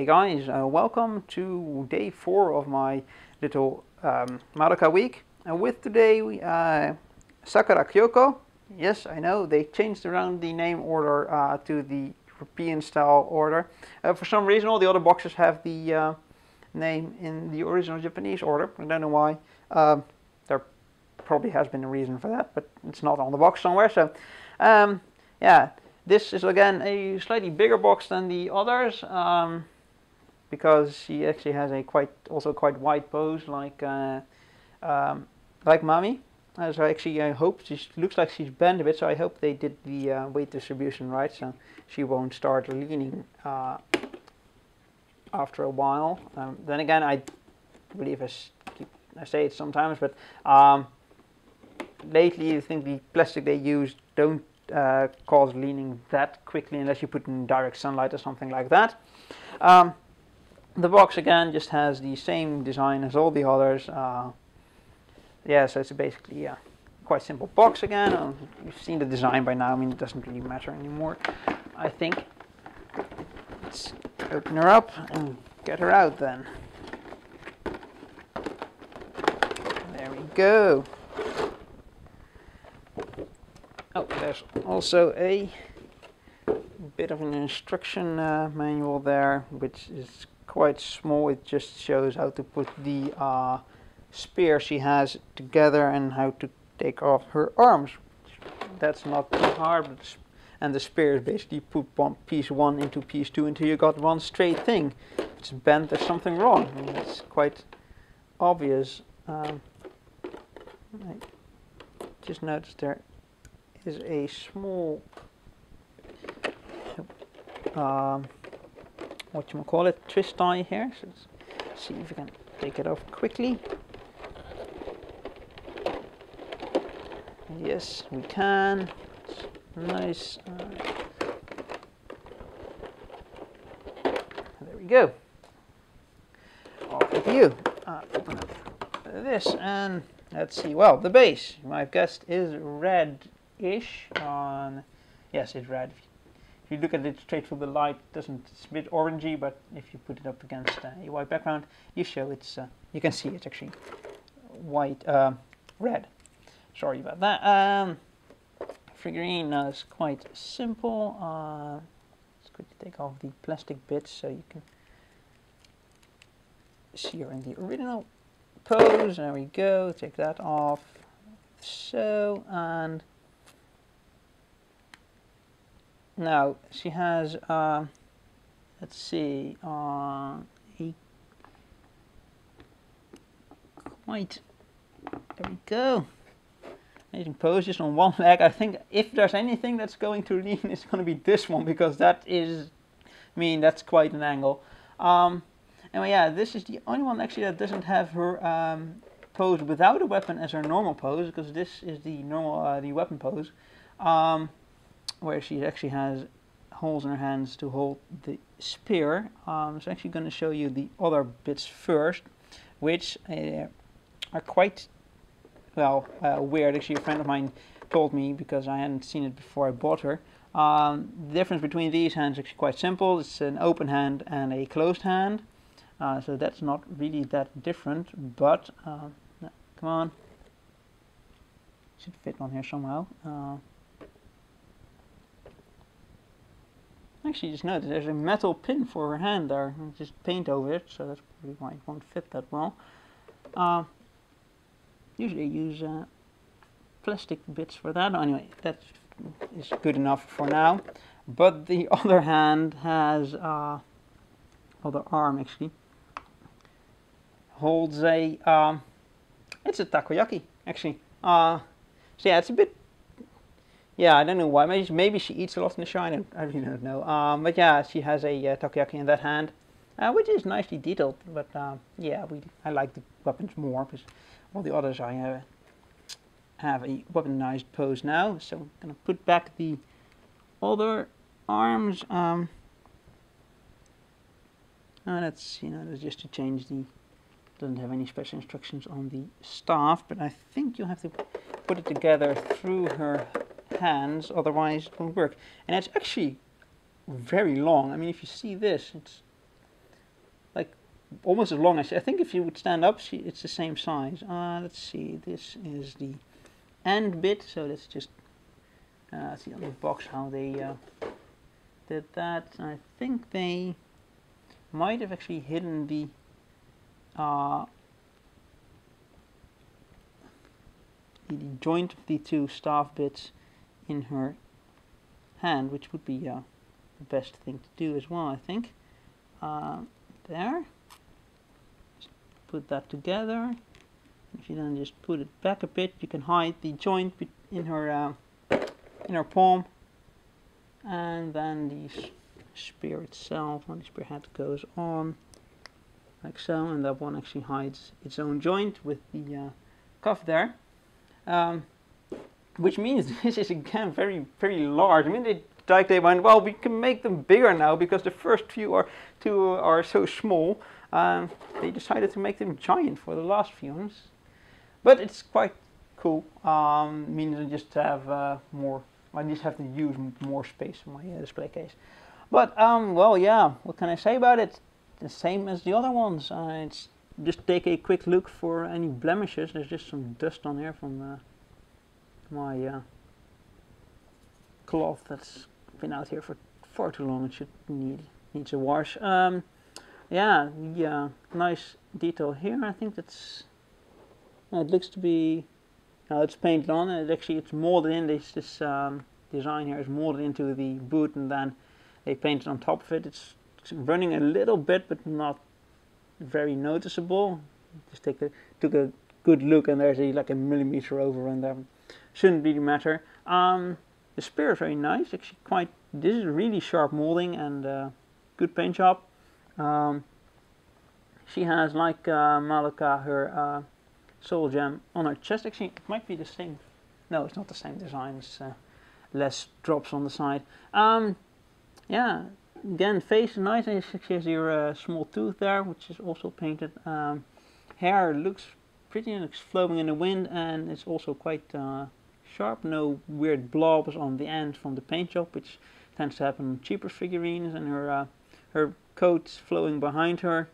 Hey guys, welcome to day 4 of my little Madoka week. And with today, Sakura Kyouko. Yes, I know, they changed around the name order to the European style order. For some reason, all the other boxes have the name in the original Japanese order. I don't know why. There probably has been a reason for that, but it's not on the box somewhere. So, yeah, this is again a slightly bigger box than the others. Because she actually has a quite wide pose like Mami. So actually I hope she looks like she's bent a bit, so I hope they did the weight distribution right, so she won't start leaning after a while. Then again, I believe I say it sometimes, but lately I think the plastic they use don't cause leaning that quickly unless you put it in direct sunlight or something like that. The box again just has the same design as all the others. Yeah, so it's basically a quite simple box again. You've seen the design by now. I mean, it doesn't really matter anymore, I think. Let's open her up and get her out then. There we go. Oh, there's also a bit of an instruction manual there, which is quite small. It just shows how to put the spear she has together and how to take off her arms. That's not too hard, but and the spear is basically put piece 1 into piece 2 until you got one straight thing. If it's bent, there's something wrong. I mean, it's quite obvious. I just noticed there is a small twist tie here. So let's see if we can take it off quickly. Yes, we can. It's nice. There we go. Off with you. Open up this and let's see. Well, the base, you might have guessed, is red-ish. Yes, it's red. If you look at it straight through the light, it's a bit orangey, but if you put it up against a white background, you can see it's actually red. Sorry about that. Figurine is quite simple. It's good to take off the plastic bits so you can see her in the original pose. There we go. Take that off. So, and now she has, let's see, there we go. Amazing pose, just on one leg. I think if there's anything that's going to lean, it's going to be this one, because that is, I mean, that's quite an angle. Anyway, yeah, this is the only one actually that doesn't have her pose without a weapon as her normal pose, because this is the normal, the weapon pose. Where she actually has holes in her hands to hold the spear. I'm actually going to show you the other bits first, which are quite, well, weird. Actually, a friend of mine told me, because I hadn't seen it before I bought her. The difference between these hands is actually quite simple. It's an open hand and a closed hand. So that's not really that different, but, no, come on. Should fit on here somehow. Actually, just noticed there's a metal pin for her hand there. Just paint over it, so that's probably why it won't fit that well. Usually I use plastic bits for that. Anyway, that is good enough for now. But the other hand has, other arm actually, holds a, it's a takoyaki actually. So yeah, it's a bit, yeah, I don't know why. Maybe she eats a lot in the show. I really don't know. But yeah, she has a takoyaki in that hand, which is nicely detailed. But yeah, I like the weapons more, because all the others I have a weaponized pose now. So I'm gonna put back the other arms. That's, you know, that's just to change the. Doesn't have any special instructions on the staff, but I think you have to put it together through her hands, otherwise it won't work. And it's actually very long. I mean, if you see this, it's almost as long as I think if you would stand up, it's the same size. Let's see, this is the end bit, so let's just see on the box how they did that. I think they might have actually hidden the joint of the two staff bits in her hand, which would be the best thing to do as well, I think. There. Just put that together. If you then just put it back a bit, you can hide the joint in her palm. And then the spear itself, when the spear head goes on, like so, and that one actually hides its own joint with the cuff there. Which means this is again very, very large. I mean, they went, well, we can make them bigger now because the first two are so small. They decided to make them giant for the last few ones. But it's quite cool. Means I just have more. I just have to use more space in my display case. But well, yeah. What can I say about it? The same as the other ones. It's just take a quick look for any blemishes. There's just some dust on here from my cloth that's been out here for far too long. It should needs a wash. Yeah, nice detail here. I think that's. It looks to be. It's painted on, and it's molded in. This design here is molded into the boot, and then they painted on top of it. It's running a little bit, but not very noticeable. Just took a good look, and there's like a millimeter overrun there. Shouldn't really matter. The spear is very nice. Actually, this is really sharp molding and good paint job. She has, like Madoka, her soul gem on her chest. Actually, it might be the same. No, it's not the same design. It's less drops on the side. Yeah, again, face is nice. And she has your small tooth there, which is also painted. Hair looks pretty and it's flowing in the wind, and it's also quite sharp. No weird blobs on the end from the paint job, which tends to happen on cheaper figurines. And her coat's flowing behind her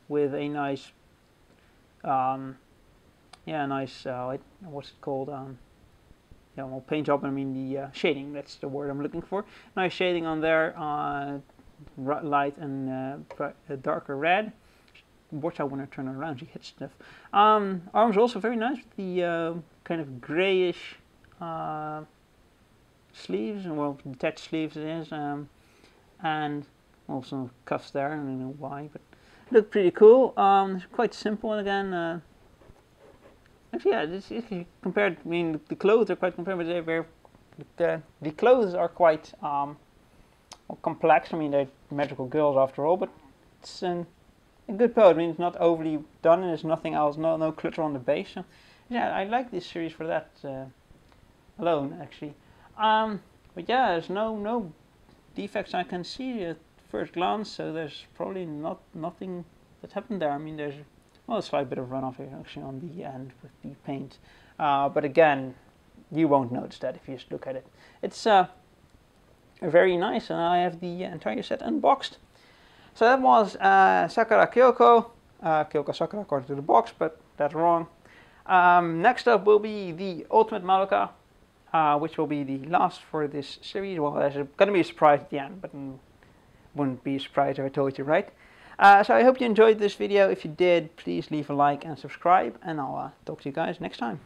with a nice, what's it called? Well, paint job. I mean the shading. That's the word I'm looking for. Nice shading on there, light and darker red. Watch out when I turn around, she hits stuff. Arms are also very nice with the kind of grayish sleeves, well, detached sleeves it is, and also cuffs there. I don't know why, but look pretty cool. It's quite simple, and again, actually, yeah, if you compare it, I mean, the clothes are quite comparable. The clothes are quite well, complex. I mean, they're magical girls after all, but it's a good pose. I mean, it's not overly done, and there's nothing else, no clutter on the base. So, yeah, I like this series for that alone, actually. But yeah, there's no defects I can see at first glance, so there's probably nothing that happened there. I mean, there's a slight bit of runoff here actually on the end with the paint, but again, you won't notice that if you just look at it. It's very nice, and I have the entire set unboxed. So that was Sakura Kyouko. Kyouko Sakura according to the box, but that's wrong. Next up will be the Ultimate Madoka, which will be the last for this series. Well, there's going to be a surprise at the end, but wouldn't be a surprise if I told you, right? So I hope you enjoyed this video. If you did, please leave a like and subscribe, and I'll talk to you guys next time.